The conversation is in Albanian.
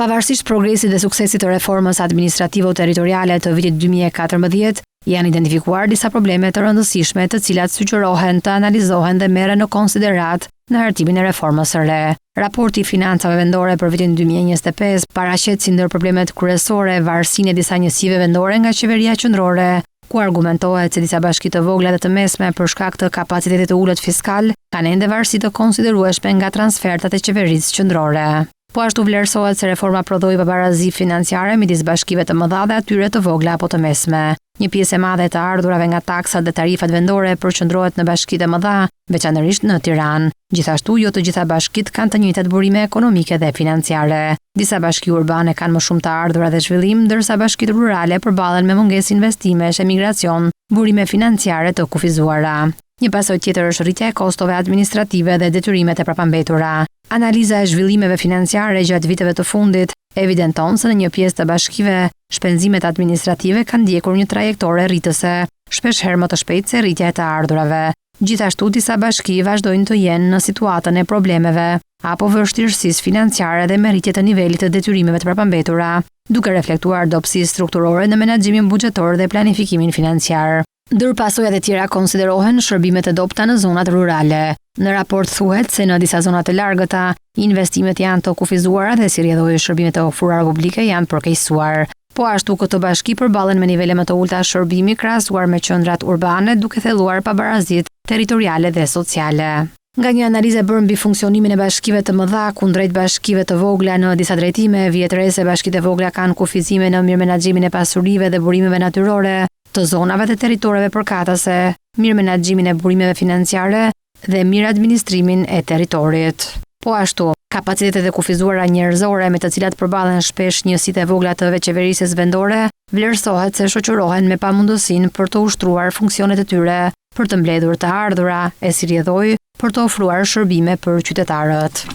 Pavarësisht progresit dhe suksesit të reformës administrativo-territoriale të vitit 2014, janë identifikuar disa probleme të rëndësishme të cilat sugjerohen të analizohen dhe merren në konsiderat në hartimin e reformës së re. Raporti i financave vendore për vitin 2025 paraqet si ndër problemet kryesore varësinë e disa njësive vendore nga qeveria qendrore, ku argumentohet se disa bashki të vogla dhe të mesme për shkak të kapacitetit të ulët fiskal kanë ende varësi të konsiderueshme nga transfertat e qeverisë qendrore. Po ashtu vlerësohet se reforma prodhoi pabarazi financiare midis bashkive të mëdha dhe atyre të vogla apo të mesme. Një pjesë e madhe të ardhurave nga taksat dhe tarifat vendore përqendrohet në bashkitë e mëdha, veçanërisht në Tiranë. Gjithashtu, jo të gjitha bashkitë kanë të njëjtat burime ekonomike dhe financiare. Disa bashki urbane kanë më shumë të ardhura dhe zhvillim, ndërsa bashkitë rurale përballen me mungesë investimesh, emigracion, burime financiare të kufizuara. Një pasojë tjetër është rritja e kostove administrative dhe detyrimet e prapambetura. Analiza e zhvillimeve financiare gjatë viteve të fundit evidenton se në një pjesë të bashkive, shpenzimet administrative kanë ndjekur një trajektore rritëse, shpeshherë më të shpejtë se rritja e të ardhurave. Gjithashtu, disa bashki vazhdojnë të jenë në situatën e problemeve apo vështirësisë financiare dhe me rritje të nivelit të detyrimeve të prapambetura, duke reflektuar dobësi strukturore në menaxhimin buxhetor dhe planifikimin financiar. Ndër pasojat e tjera konsiderohen shërbimet e dobta në zonat rurale. Në raport thuhet se në disa zona të largëta, investimet janë të kufizuara dhe si rrjedhoi shërbimet e ofruara publike janë përkeqësuar. Po ashtu këto bashki përballen me nivele më të ulta shërbimi krahasuar me qendrat urbane, duke thelluar pabarazit territoriale dhe sociale. Nga një analizë e bërë mbi funksionimin e bashkive të mëdha kundrejt bashkive të vogla në disa drejtime, vjet re se bashkitë e vogla kanë kufizime në mirëmenaxhimin e pasurive dhe burimeve natyrore, të zonave dhe territoreve përkatëse, mirë menaxhimin e burimeve financiare dhe mirë administrimin e territorit. Po ashtu, kapacitetet e kufizuara njerëzore me të cilat përballen shpesh njësitë e vogla të qeverisjes vendore, vlerësohet se shoqërohen me pamundësinë për të ushtruar funksionet e tyre, për të mbledhur të ardhura, e si rrjedhoi për të ofruar shërbime për qytetarët.